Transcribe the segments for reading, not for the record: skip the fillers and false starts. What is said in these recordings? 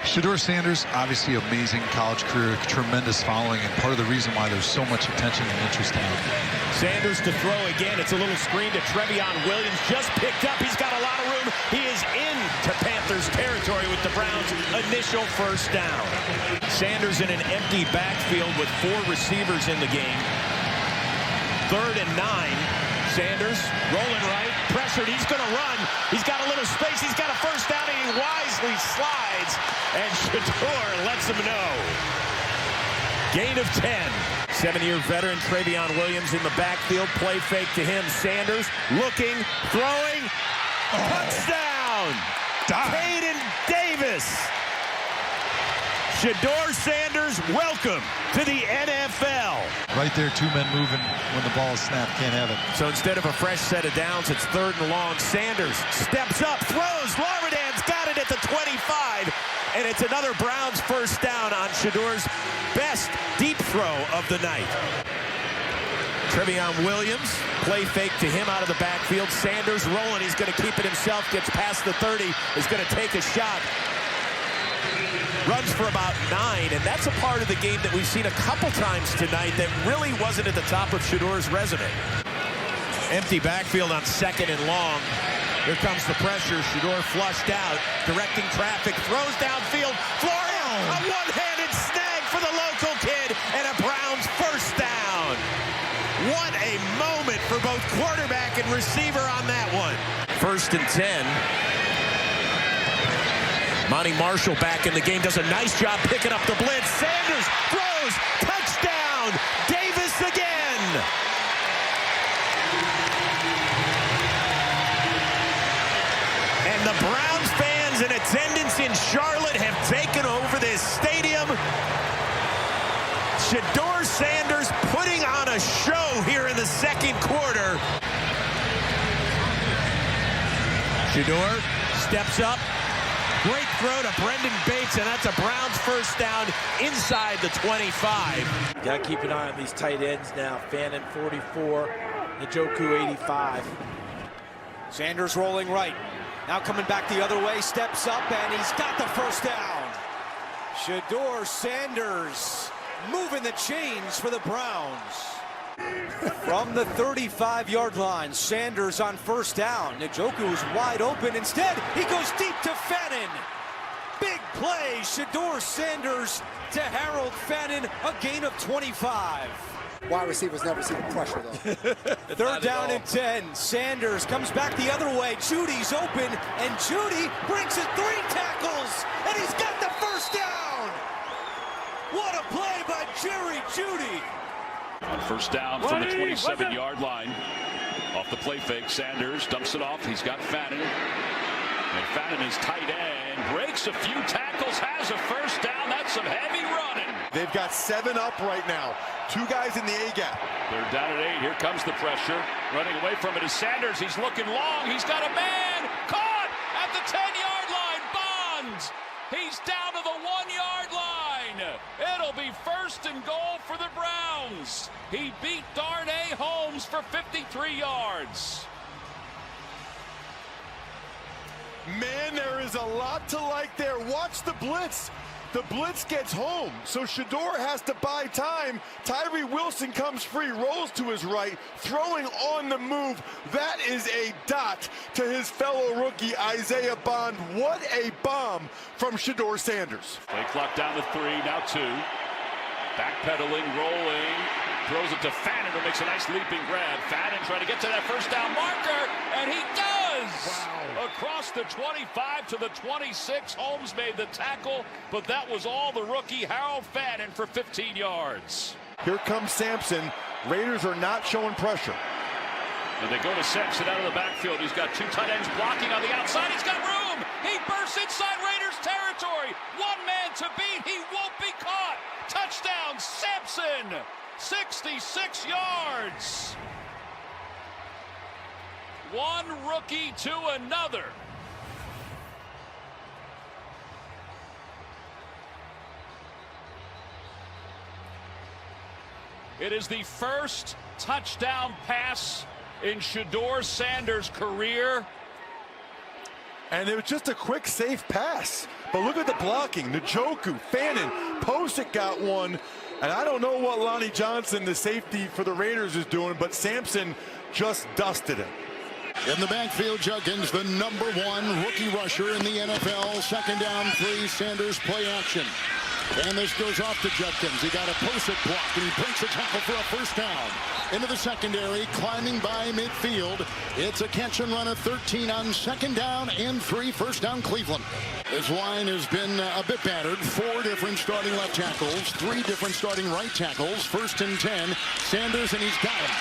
Shedeur Sanders, obviously amazing college career, tremendous following, and part of the reason why there's so much attention and interest in him. Sanders to throw again. It's a little screen to Trevion Williams. Just picked up. He's got a lot of room. He is into Panthers territory with the Browns' initial first down. Sanders in an empty backfield with 4 receivers in the game. 3rd and 9. Sanders rolling right, pressured. He's going to run. He's got a little space. He's got a first down, and he wisely slides. And Shedeur lets him know. Gain of 10. 7-year veteran Trevion Williams in the backfield. Play fake to him. Sanders looking, throwing. Touchdown! Caden Davis. Shedeur Sanders, welcome to the NFL. Right there, 2 men moving when the ball is snapped. Can't have it. So instead of a fresh set of downs, it's 3rd and long. Sanders steps up, throws. Larmadand's got it at the 25. And it's another Browns first down on Shedeur's best deep throw of the night. Trevion Williams, play fake to him out of the backfield. Sanders rolling. He's going to keep it himself. Gets past the 30. Is going to take a shot. Runs for about 9, and that's a part of the game that we've seen a couple times tonight that really wasn't at the top of Shedeur's resume. Empty backfield on 2nd and long. Here comes the pressure. Shedeur flushed out, directing traffic, throws downfield. Florian, a one-handed snag for the local kid, and a Browns first down. What a moment for both quarterback and receiver on that one. 1st and 10. Monty Marshall back in the game, does a nice job picking up the blitz. Sanders throws, touchdown, Davis again. And the Browns fans in attendance in Charlotte have taken over this stadium. Shedeur Sanders putting on a show here in the 2nd quarter. Shedeur steps up. Great throw to Brendan Bates, and that's a Browns first down inside the 25. Got to keep an eye on these tight ends now. Fannin 44, Njoku 85. Sanders rolling right. Now coming back the other way, steps up, and he's got the first down. Shedeur Sanders moving the chains for the Browns. From the 35-yard line, Sanders on first down. Njoku is wide open. Instead, he goes deep to Fannin. Big play, Shedeur Sanders to Harold Fannin, a gain of 25. Wide receivers never see the pressure, though. 3rd down and 10. Sanders comes back the other way. Judy's open, and Judy breaks his 3 tackles, and he's got the first down. What a play by Jerry Judy. On first down from the 27-yard line. Off the play fake, Sanders dumps it off. He's got Fannin. And Fannin is tight end. Breaks a few tackles, has a first down. That's some heavy running. They've got 7 up right now. 2 guys in the A-gap. They're down at 8. Here comes the pressure. Running away from it is Sanders. He's looking long. He's got a man. Caught at the 10-yard line. Bonds. He's down to the 1-yard line. It'll be 1st and goal for the Browns. He beat Darnay Holmes for 53 yards. Man, there is a lot to like there. Watch the blitz. The blitz gets home, so Shedeur has to buy time. Tyree Wilson comes free, rolls to his right, throwing on the move. That is a dot to his fellow rookie, Isaiah Bond. What a bomb from Shedeur Sanders. Play clock down to 3, now 2. Backpedaling, rolling, throws it to Fannin, who makes a nice leaping grab. Fannin trying to get to that first down marker, and he does! Wow. Across the 25 to the 26, Holmes made the tackle, but that was all the rookie Harold Fannin for 15 yards. Here comes Sampson. Raiders are not showing pressure. And they go to Sampson out of the backfield. He's got 2 tight ends blocking on the outside. He's got room. He bursts inside Raiders territory. 1 man to beat. He won't be caught. Touchdown, Sampson. 66 yards. 1 rookie to another. It is the first touchdown pass in Shedeur Sanders' career. and it was just a quick, safe pass. But look at the blocking. Njoku, Fannin, Posick got one. And I don't know what Lonnie Johnson, the safety for the Raiders, is doing, but Sampson just dusted him. In the backfield, Judkins, the #1 rookie rusher in the NFL. Second down, 3, Sanders play action. And this goes off to Judkins. He got a Posick block, and he breaks a tackle for a first down. Into the secondary, climbing by midfield. It's a catch and run of 13 on second down and 3, first down Cleveland. This line has been a bit battered. 4 different starting left tackles, 3 different starting right tackles. 1st and 10, Sanders, and he's got him.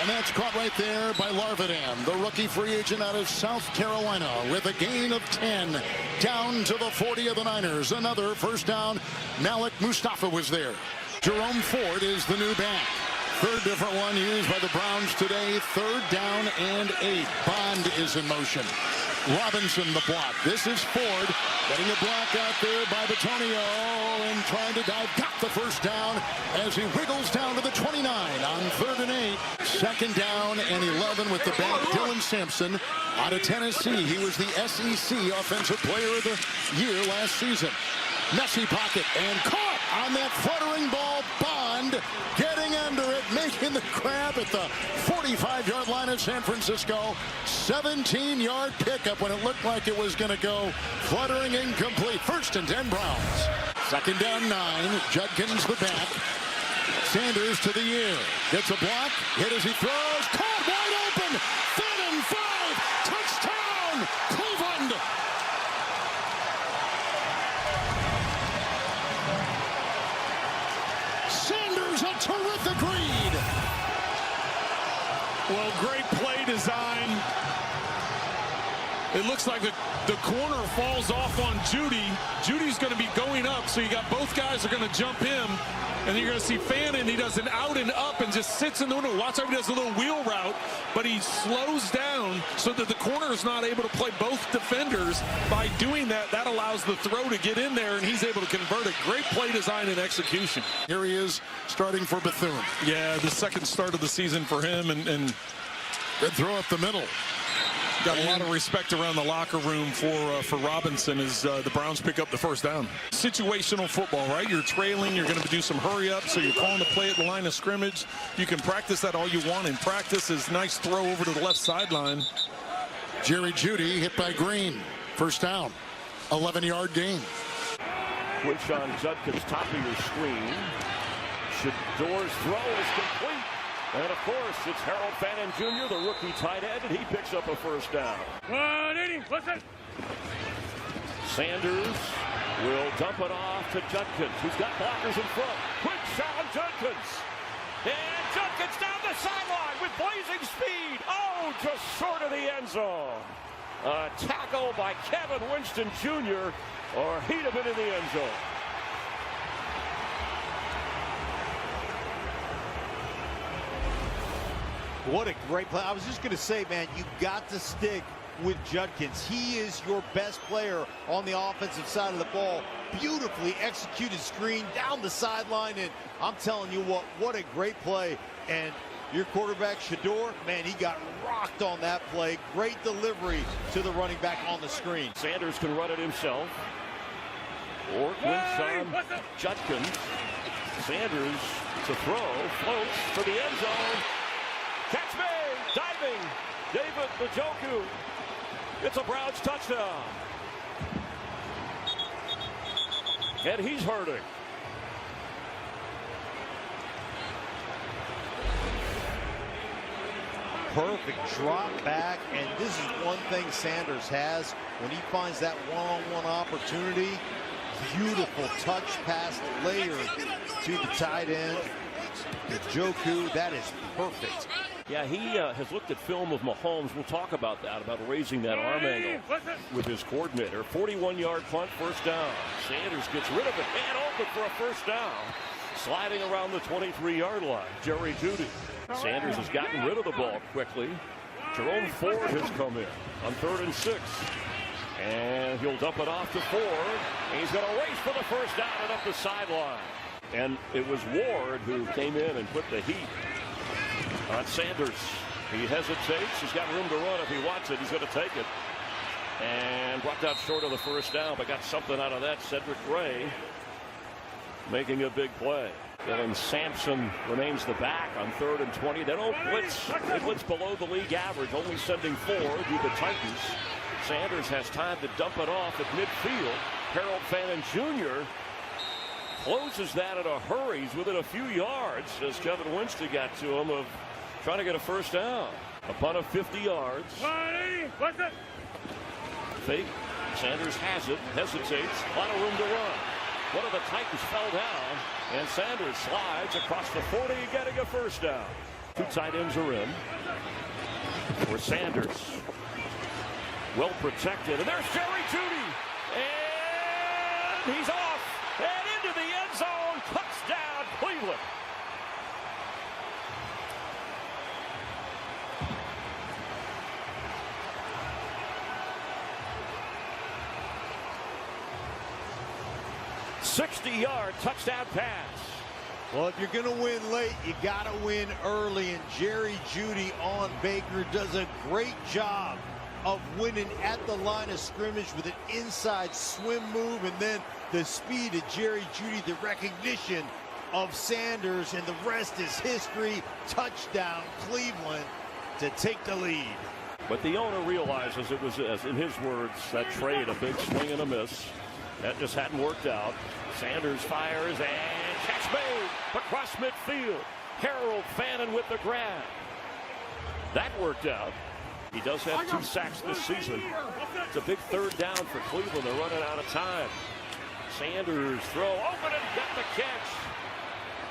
And that's caught right there by Larvidan, the rookie free agent out of South Carolina, with a gain of 10 down to the 40 of the Niners. Another first down. Malik Mustafa was there. Jerome Ford is the new back. 3rd different one used by the Browns today. 3rd down and 8. Bond is in motion. Robinson the block. This is Ford getting the block out there by Bitonio and trying to dive. Got the first down as he wiggles down to the 29 on 3rd and 8. 2nd down and 11 with the back. Dylan Sampson out of Tennessee. He was the SEC Offensive Player of the Year last season. Messy pocket and caught on that fluttering ball. Bond getting under it, making the grab at the 45-yard line of San Francisco. 17-yard pickup when it looked like it was going to go. Fluttering incomplete. 1st and 10 Browns. 2nd down 9. Judkins the back. Sanders to the air. Gets a block. Hit as he throws. Caught wide open. 3rd and 5. Touchdown Cleveland. Sanders, a terrific read. Well, great play design. It looks like the corner falls off on Judy. Judy's going to be going up, so you got both guys are going to jump him. And you're going to see Fannin. He does an out and up and just sits in the window. Watch how he does a little wheel route, but he slows down so that the corner is not able to play both defenders. By doing that, that allows the throw to get in there, and he's able to convert it. Great play design and execution. Here he is starting for Bethune. Yeah, the 2nd start of the season for him, and good throw up the middle. Got a lot of respect around the locker room for Robinson as the Browns pick up the first down. Situational football, right? You're trailing, you're going to do some hurry up, so you're calling the play at the line of scrimmage. You can practice that all you want in practice. Is nice throw over to the left sideline. Jerry Jeudy hit by Green. First down. 11-yard gain. Quinshon Judkins, top of your screen. Shedeur's throw is complete. And, of course, it's Harold Fannin Jr., the rookie tight end, and he picks up a first down. 180, listen. Sanders will dump it off to Judkins, who's got blockers in front. Quinshon Judkins. And Judkins down the sideline with blazing speed. Oh, just short of the end zone. A tackle by Kevin Winston Jr., or he'd have been in the end zone. What a great play. I was just going to say, man, you got to stick with Judkins. He is your best player on the offensive side of the ball. Beautifully executed screen down the sideline, and I'm telling you what a great play. And your quarterback, Shedeur, man, he got rocked on that play. Great delivery to the running back on the screen. Sanders can run it himself. Or Quinshon Judkins. Sanders to throw, floats for the end zone. Catch made, diving, David Njoku. It's a Browns touchdown. And he's hurting. Perfect drop back, and this is one thing Sanders has when he finds that one-on-one opportunity. Beautiful touch pass layer to the tight end. Njoku, that is perfect. Yeah, he has looked at film of Mahomes. We'll talk about that, about raising that arm angle with his coordinator. 41-yard punt, first down. Sanders gets rid of it, and open for a first down. Sliding around the 23-yard line, Jerry Jeudy. Sanders has gotten rid of the ball quickly. Jerome Ford has come in on 3rd and 6. And he'll dump it off to Ford. And he's going to race for the first down and up the sideline. And it was Ward who came in and put the heat on Sanders. He hesitates. He's got room to run if he wants it. He's going to take it. And brought that short of the first down, but got something out of that. Cedric Gray making a big play. And Sampson remains the back on 3rd and 20. They don't blitz. They blitz below the league average, only sending 4 to the Titans. Sanders has time to dump it off at midfield. Harold Fannin Jr. closes that in a hurry. He's within a few yards as Kevin Winston got to him of trying to get a first down. A punt of 50 yards. Fake. Sanders has it, hesitates, a lot of room to run. One of the Titans fell down, and Sanders slides across the 40, getting a first down. 2 tight ends are in for Sanders. Well protected, and there's Jerry Jeudy, and he's off, and into the end zone. Touchdown, Cleveland. '60-yard touchdown pass. Well, if you're going to win late, you got to win early, and Jerry Jeudy on Baker does a great job of winning at the line of scrimmage with an inside swim move, and then the speed of Jerry Jeudy, the recognition of Sanders, and the rest is history. Touchdown, Cleveland, to take the lead. But the owner realizes it was, as in his words, that trade, a big swing and a miss. That just hadn't worked out. Sanders fires, and catch made across midfield. Harold Fannin with the grab. That worked out. He does have 2 sacks this season. It's a big 3rd down for Cleveland. They're running out of time. Sanders throw open and got the catch.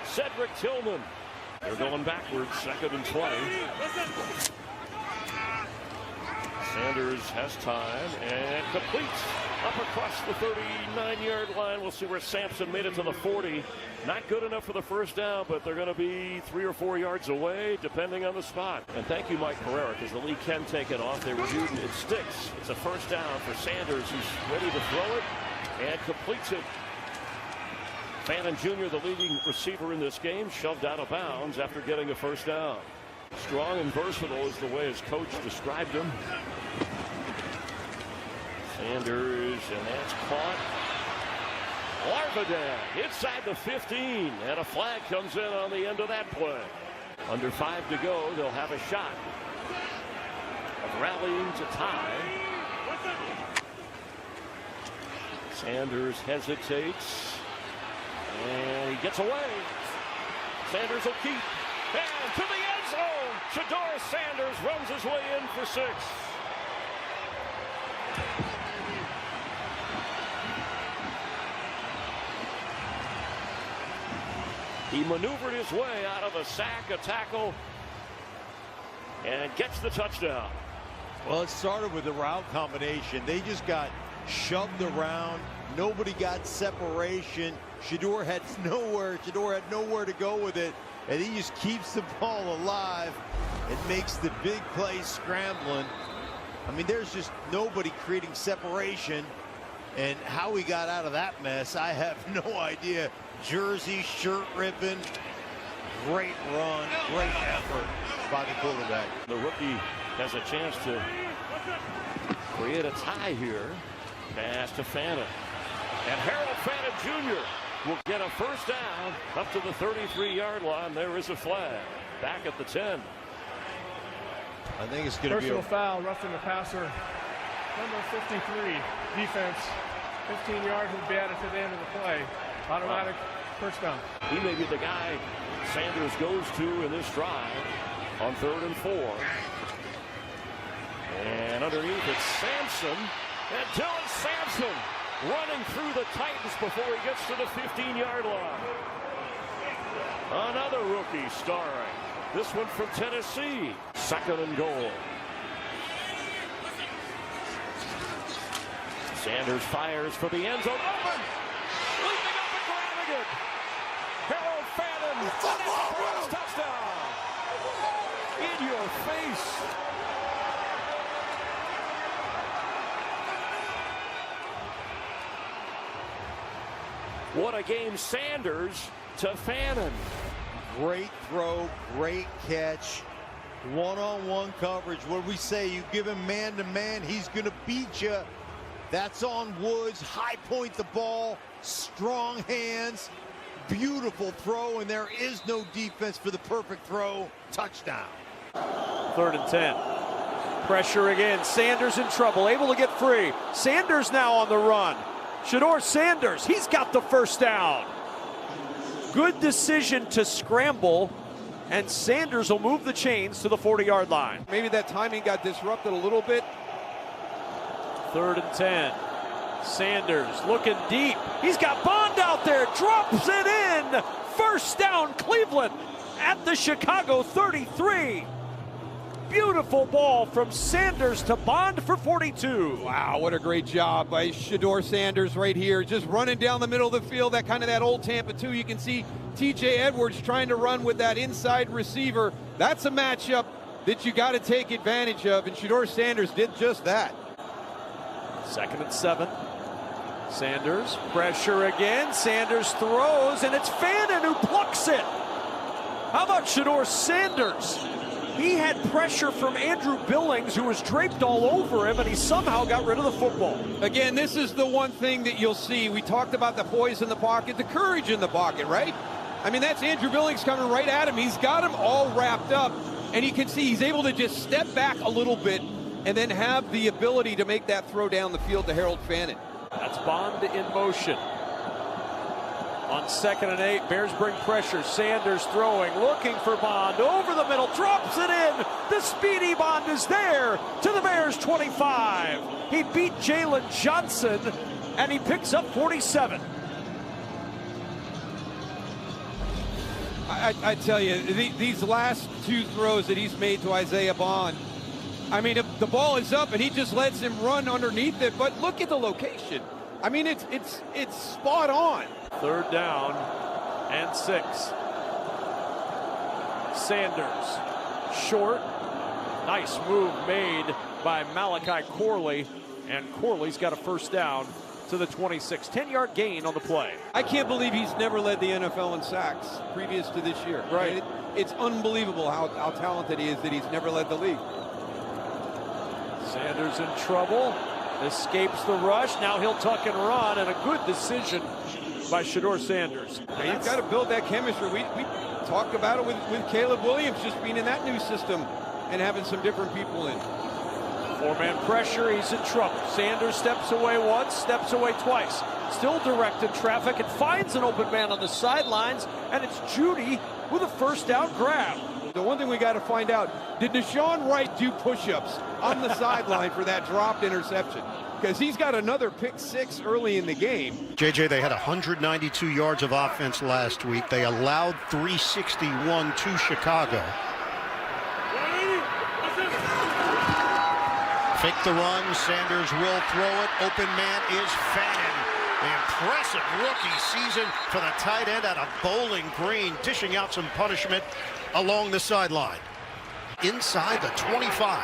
Cedric Tillman. They're going backwards, 2nd and 20. Sanders has time and completes up across the 39-yard line. We'll see where Sampson made it to the 40. Not good enough for the first down, but they're going to be 3 or 4 yards away, depending on the spot. And thank you, Mike Pereira, because the league can take it off. They reviewed it. It sticks. It's a first down for Sanders, who's ready to throw it and completes it. Fannin Jr., the leading receiver in this game, shoved out of bounds after getting a first down. Strong and versatile is the way his coach described him. Sanders, and that's caught. Larvadan inside the 15, and a flag comes in on the end of that play. Under 5 to go, they'll have a shot of rallying to tie. Sanders hesitates, and he gets away. Sanders will keep, and to the end zone. Shedeur Sanders runs his way in for 6. He maneuvered his way out of a sack, a tackle, and gets the touchdown. Well, it started with the route combination. They just got shoved around. Nobody got separation. Shedeur had nowhere to go with it, and he just keeps the ball alive and makes the big play scrambling. I mean, there's just nobody creating separation, and how he got out of that mess, I have no idea. Jersey, shirt ripping, great run, great effort by the quarterback. The rookie has a chance to create a tie here. Pass to Fannin. And Harold Fannin Jr. will get a first down up to the 33-yard line. There is a flag back at the 10. I think it's going to be a personal foul, roughing the passer. Number 53, defense. 15 yards will be added to the end of the play. Automatic first down. He may be the guy Sanders goes to in this drive on 3rd and 4. And underneath it's Sampson. And Dylan Sampson running through the Titans before he gets to the 15-yard line. Another rookie starring. This one from Tennessee. 2nd and goal. Sanders fires for the end zone. Open! Leaping up and grabbing it. Harold Fannin. First touchdown. In your face. What a game. Sanders to Fannin. Great throw, great catch. One-on-one coverage. What do we say? You give him man-to-man, he's going to beat you. That's on Woods. High point the ball. Strong hands. Beautiful throw, and there is no defense for the perfect throw. Touchdown. 3rd and 10. Pressure again. Sanders in trouble. Able to get free. Sanders now on the run. Shedeur Sanders. He's got the first down. Good decision to scramble. And Sanders will move the chains to the 40-yard line. Maybe that timing got disrupted a little bit. 3rd and 10. Sanders looking deep. He's got Bond out there. Drops it in. First down, Cleveland at the Chicago 33. Beautiful ball from Sanders to Bond for 42. Wow, what a great job by Shedeur Sanders right here. Just running down the middle of the field, that old Tampa 2. You can see TJ Edwards trying to run with that inside receiver. That's a matchup that you got to take advantage of, and Shedeur Sanders did just that. 2nd and 7. Sanders, pressure again. Sanders throws, and it's Fannin who plucks it. How about Shedeur Sanders? He had pressure from Andrew Billings, who was draped all over him, and he somehow got rid of the football. Again, this is the one thing that you'll see. We talked about the poise in the pocket, the courage in the pocket, right? I mean, that's Andrew Billings coming right at him. He's got him all wrapped up, and you can see he's able to just step back a little bit and then have the ability to make that throw down the field to Harold Fannin. That's Bond in motion. On 2nd and 8, Bears bring pressure. Sanders throwing, looking for Bond. Over the middle, drops it in. The speedy Bond is there to the Bears 25. He beat Jalen Johnson, and he picks up 47. I tell you, these last 2 throws that he's made to Isaiah Bond, I mean, if the ball is up and he just lets him run underneath it, but look at the location. I mean, it's spot on. 3rd down and 6. Sanders, short. Nice move made by Malachi Corley, and Corley's got a first down to the 26. 10-yard gain on the play. I can't believe he's never led the NFL in sacks previous to this year. Right. It's unbelievable how talented he is that he's never led the league. Sanders in trouble, escapes the rush. Now he'll tuck and run, and a good decision by Shedeur Sanders. Now you've got to build that chemistry. We talked about it with Caleb Williams just being in that new system and having some different people in. 4-man pressure, he's in trouble. Sanders steps away once, steps away twice. Still directed traffic and finds an open man on the sidelines, and it's Judy with a first down grab. The one thing we got to find out, did Deshaun Wright do push-ups on the sideline for that dropped interception? Because he's got another pick 6 early in the game. JJ, they had 192 yards of offense last week. They allowed 361 to Chicago. Fake the run, Sanders will throw it. Open man is Fannin. The impressive rookie season for the tight end out of Bowling Green, dishing out some punishment along the sideline. Inside the 25.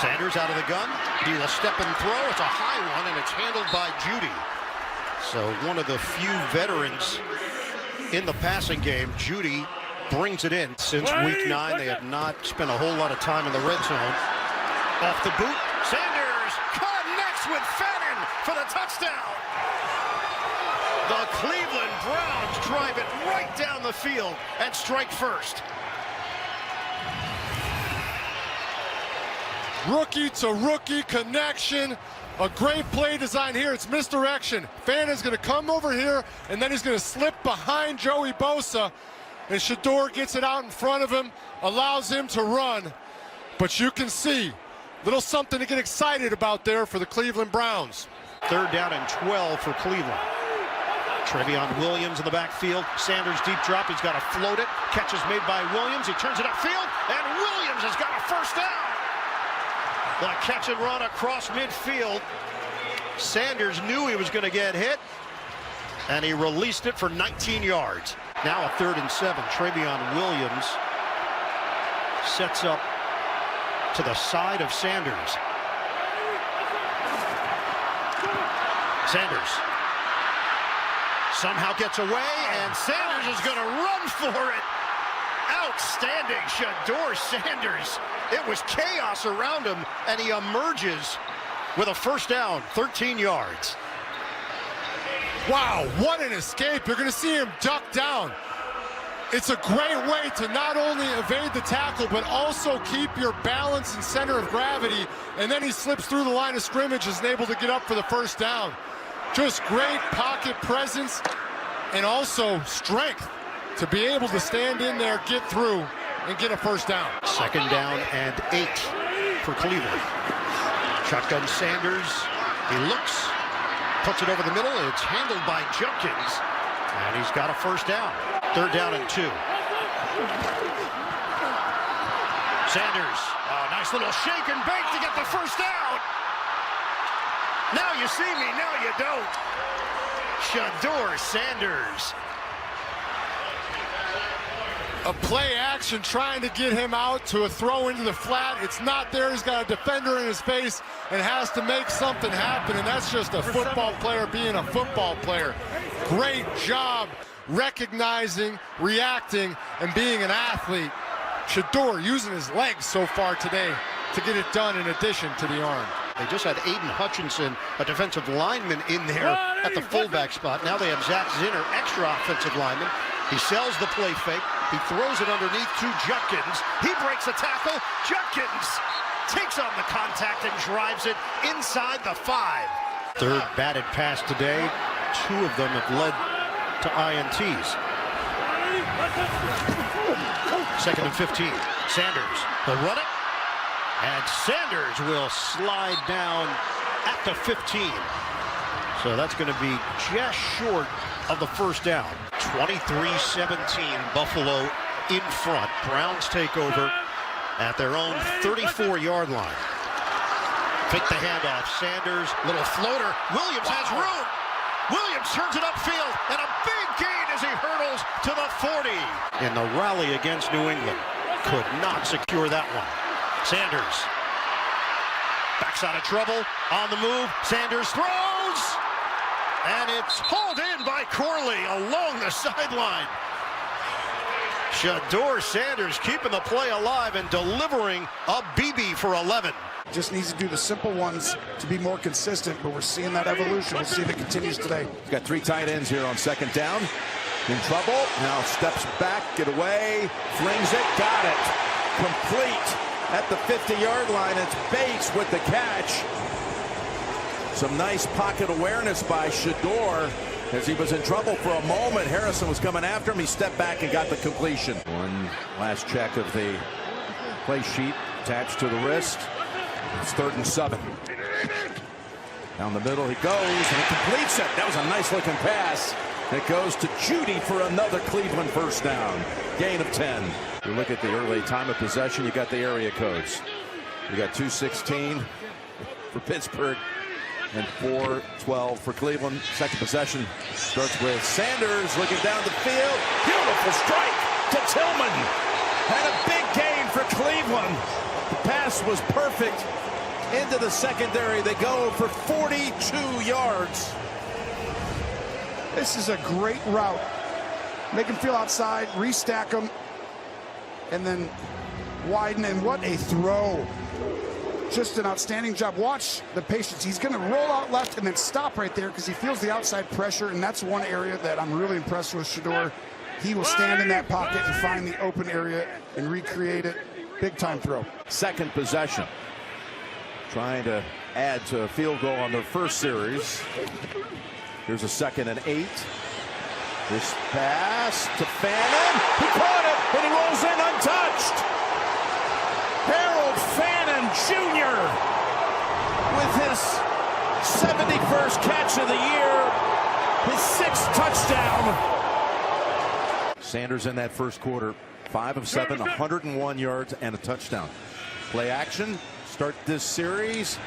Sanders out of the gun. He will step and throw. It's a high one, and it's handled by Judy. So one of the few veterans in the passing game, Judy, brings it in. Since week 9, they have not spent a whole lot of time in the red zone. Off the boot, Sanders connects with Fannin for the touchdown. The Cleveland Browns drive it right down the field and strike first. Rookie to rookie connection. A great play design here. It's misdirection. Fannin's going to come over here, and then he's going to slip behind Joey Bosa. And Shedeur gets it out in front of him, allows him to run. But you can see, little something to get excited about there for the Cleveland Browns. 3rd down and 12 for Cleveland. Trevion Williams in the backfield. Sanders deep drop. He's got to float it. Catch is made by Williams. He turns it upfield, and Williams has got a first down. The catch and run across midfield. Sanders knew he was going to get hit, and he released it for 19 yards. Now a 3rd and 7. Trevion Williams sets up to the side of Sanders. Sanders somehow gets away, and Sanders is going to run for it. Outstanding, Shedeur Sanders. It was chaos around him, and he emerges with a first down, 13 yards. Wow, what an escape. You're going to see him duck down. It's a great way to not only evade the tackle, but also keep your balance and center of gravity, and then he slips through the line of scrimmage and is able to get up for the first down. Just great pocket presence and also strength to be able to stand in there, get through, and get a first down. Second down and 8 for Cleveland. Shotgun Sanders. He looks, puts it over the middle, and it's handled by Judkins. And he's got a first down. Third down and 2. Sanders, nice little shake and bake to get the first down. Now you see me, now you don't. Shedeur Sanders. A play action trying to get him out to a throw into the flat. It's not there. He's got a defender in his face and has to make something happen. And that's just a football player being a football player. Great job recognizing, reacting, and being an athlete. Shedeur using his legs so far today to get it done in addition to the arm. They just had Aiden Hutchinson, a defensive lineman, in there at the fullback spot. Now they have Zach Zinner, extra offensive lineman. He sells the play fake. He throws it underneath to Judkins. He breaks a tackle. Judkins takes on the contact and drives it inside the 5. Third batted pass today. 2 of them have led to INTs. Second and 15. Sanders, he'll run it. And Sanders will slide down at the 15. So that's going to be just short of the first down. 23-17, Buffalo in front. Browns take over at their own 34-yard line. Take the handoff. Sanders, little floater. Williams has room. Williams turns it upfield, and a big gain as he hurdles to the 40. In the rally against New England, could not secure that one. Sanders backs out of trouble, on the move. Sanders throws, and it's hauled in by Corley along the sideline. Shedeur Sanders keeping the play alive and delivering a BB for 11. Just needs to do the simple ones to be more consistent, but we're seeing that evolution. We'll see if it continues today. He's got 3 tight ends here on second down. In trouble. Now steps back, get away, flings it, got it. Complete at the 50-yard line. It's Bates with the catch. Some nice pocket awareness by Shedeur as he was in trouble for a moment. Harrison was coming after him. He stepped back and got the completion. One last check of the play sheet attached to the wrist. It's 3rd and 7. Down the middle he goes, and he completes it. That was a nice looking pass. It goes to Judy for another Cleveland first down. Gain of 10. You look at the early time of possession, you got the area codes. You got 2:16 for Pittsburgh and 4:12 for Cleveland. Second possession starts with Sanders looking down the field. Beautiful strike to Tillman. Had a big gain for Cleveland. The pass was perfect into the secondary. They go for 42 yards. This is a great route. Make him feel outside, restack him, and then widen. And what a throw. Just an outstanding job. Watch the patience. He's going to roll out left and then stop right there because he feels the outside pressure, and that's one area that I'm really impressed with Shedeur. He will stand in that pocket and find the open area and recreate it. Big time throw. Second possession. Trying to add to a field goal on their first series. Here's a 2nd and 8. This pass to Fannin. He caught it, but he rolls in untouched. Harold Fannin Jr. with his 71st catch of the year, his 6th touchdown. Sanders in that first quarter, 5 of 7, 101 yards and a touchdown. Play action, start this series,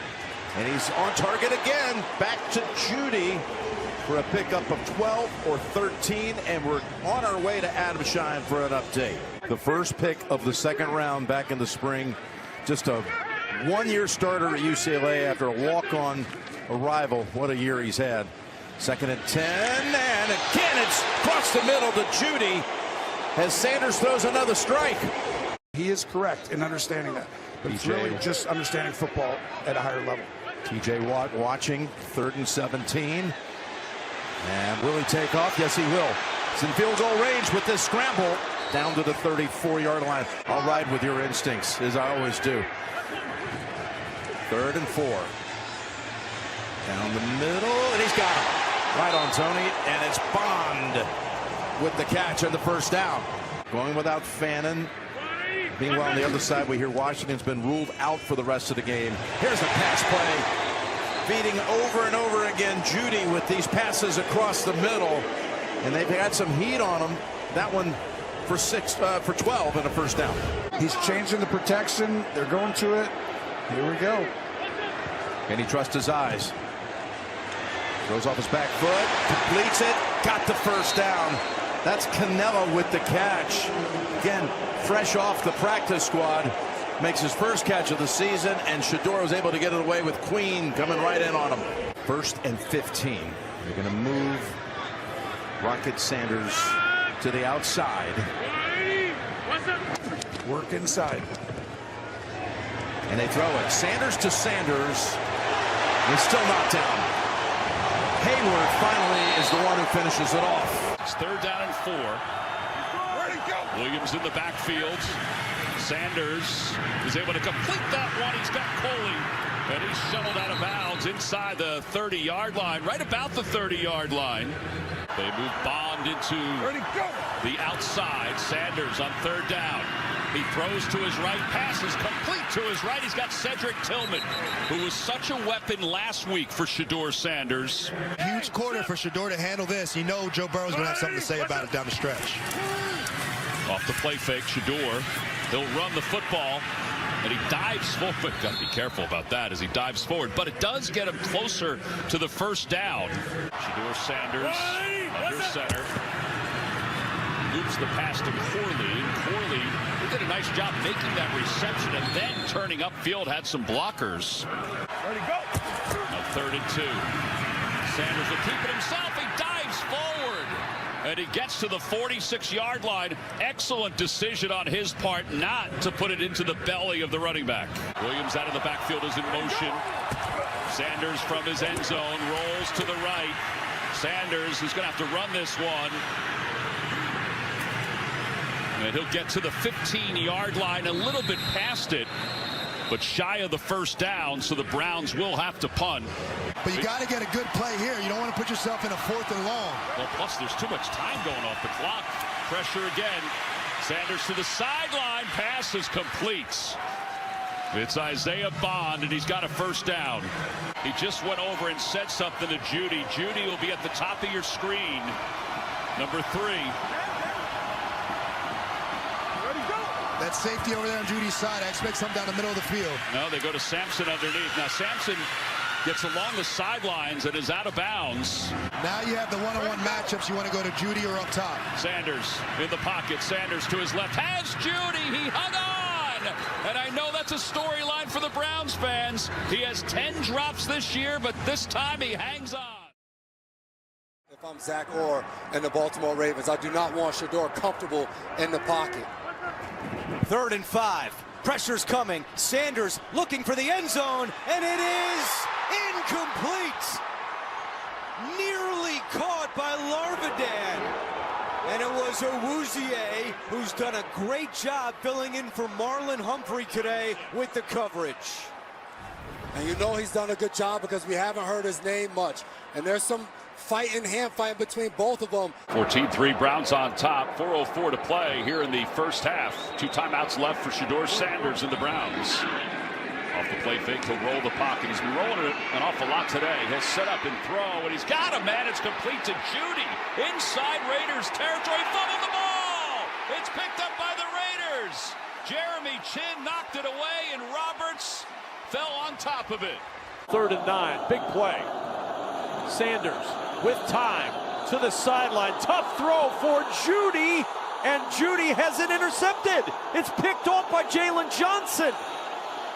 and he's on target again. Back to Judy for a pickup of 12 or 13, and we're on our way to Adam Shine for an update. The first pick of the 2nd round back in the spring. Just a one-year starter at UCLA after a walk-on arrival. What a year he's had. 2nd and 10, and And again, it's across the middle to Judy as Sanders throws another strike. He is correct in understanding that. But it's really just understanding football at a higher level. T.J. Watt watching, 3rd and 17. And will he take off? Yes, he will. It's in field goal range with this scramble down to the 34-yard line. I'll ride with your instincts, as I always do. 3rd and 4. Down the middle, and he's got him. Right on, Tony, and it's Bond with the catch on the first down. Going without Fannin. Meanwhile, on the other side, we hear Washington's been ruled out for the rest of the game. Here's the pass play. Feeding over and over again Judy with these passes across the middle. And they've had some heat on him. That one for 12 and a first down. He's changing the protection. They're going to it. Here we go. Can he trust his eyes? Throws off his back foot. Completes it. Got the first down. That's Cannella with the catch. Again, fresh off the practice squad. Makes his first catch of the season, and Shedeur was able to get it away with Queen coming right in on him. 1st and 15. They're going to move Rocket Sanders to the outside. Work inside. And they throw it. Sanders to Sanders. He's still knocked down. Hayward finally is the one who finishes it off. It's 3rd down and 4. Williams in the backfield. Sanders is able to complete that one. He's got Coley, and he's shuttled out of bounds inside the 30-yard line, right about the 30-yard line. They move Bond into the outside. Sanders on 3rd down. He throws to his right, passes complete to his right. He's got Cedric Tillman, who was such a weapon last week for Shedeur Sanders. Huge quarter for Shedeur to handle this. You know Joe Burrow's going to have something to say about it down the stretch. Off the play fake, Shedeur. He'll run the football, and he dives forward. Got to be careful about that as he dives forward, but it does get him closer to the first down. Shedeur Sanders under center. Loops the pass to Corley, and Corley did a nice job making that reception and then turning upfield, had some blockers. Now 3rd and 2. Sanders will keep it himself. He dives forward, and he gets to the 46-yard line. Excellent decision on his part not to put it into the belly of the running back. Williams out of the backfield is in motion. Sanders from his end zone rolls to the right. Sanders is going to have to run this one. And he'll get to the 15-yard line, a little bit past it, but shy of the first down, so the Browns will have to punt. But you got to get a good play here. You don't want to put yourself in a 4th and long. Well, plus there's too much time going off the clock. Pressure again. Sanders to the sideline. Pass is complete. It's Isaiah Bond, and he's got a first down. He just went over and said something to Judy. Judy will be at the top of your screen. Number 3. That safety over there on Judy's side, I expect something down the middle of the field. No, they go to Sampson underneath. Now Sampson gets along the sidelines and is out of bounds. Now you have the one-on-one matchups. You want to go to Judy or up top. Sanders in the pocket. Sanders to his left. Has Judy. He hung on. And I know that's a storyline for the Browns fans. He has 10 drops this year, but this time he hangs on. If I'm Zach Orr and the Baltimore Ravens, I do not want Shedeur comfortable in the pocket. 3rd and 5. Pressure's coming. Sanders looking for the end zone, and it is incomplete. Nearly caught by Larvidan. And it was Owuzie who's done a great job filling in for Marlon Humphrey today with the coverage. And you know he's done a good job because we haven't heard his name much. And there's some hand fighting between both of them. 14-3 Browns on top. 4:04 to play here in the first half. 2 timeouts left for Shedeur Sanders and the Browns. Off the play fake, he'll roll the pocket. He's been rolling it an awful lot today. He'll set up and throw, and he's got him, man. It's complete to Judy. Inside Raiders territory. Fumbled the ball. It's picked up by the Raiders. Jeremy Chin knocked it away, and Roberts fell on top of it. 3rd and 9. Big play. Sanders with time to the sideline. Tough throw for Judy, and Judy has it intercepted. It's picked off by Jalen Johnson.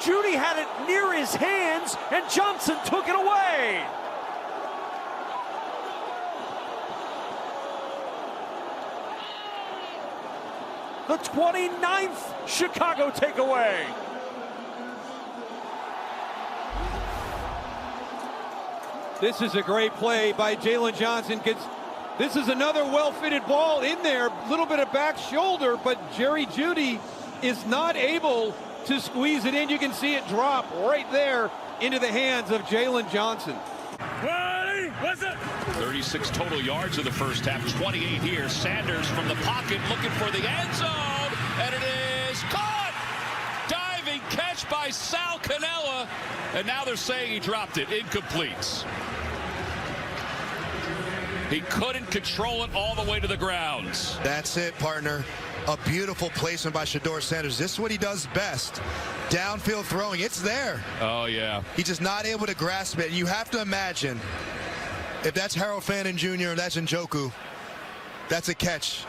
Judy had it near his hands, and Johnson took it away. the 29th Chicago takeaway. This is a great play by Jalen Johnson. This is another well-fitted ball in there. A little bit of back shoulder, but Jerry Jeudy is not able to squeeze it in. You can see it drop right there into the hands of Jalen Johnson. 36 total yards in the first half, 28 here. Sanders from the pocket looking for the end zone, and it is caught! Diving catch by Sal Cannella, and now they're saying he dropped it. Incomplete. He couldn't control it all the way to the ground. That's it, partner. A beautiful placement by Shedeur Sanders. This is what he does best. Downfield throwing. It's there. Oh, yeah. He's just not able to grasp it. You have to imagine if that's Harold Fannin Jr. and that's Njoku, that's a catch.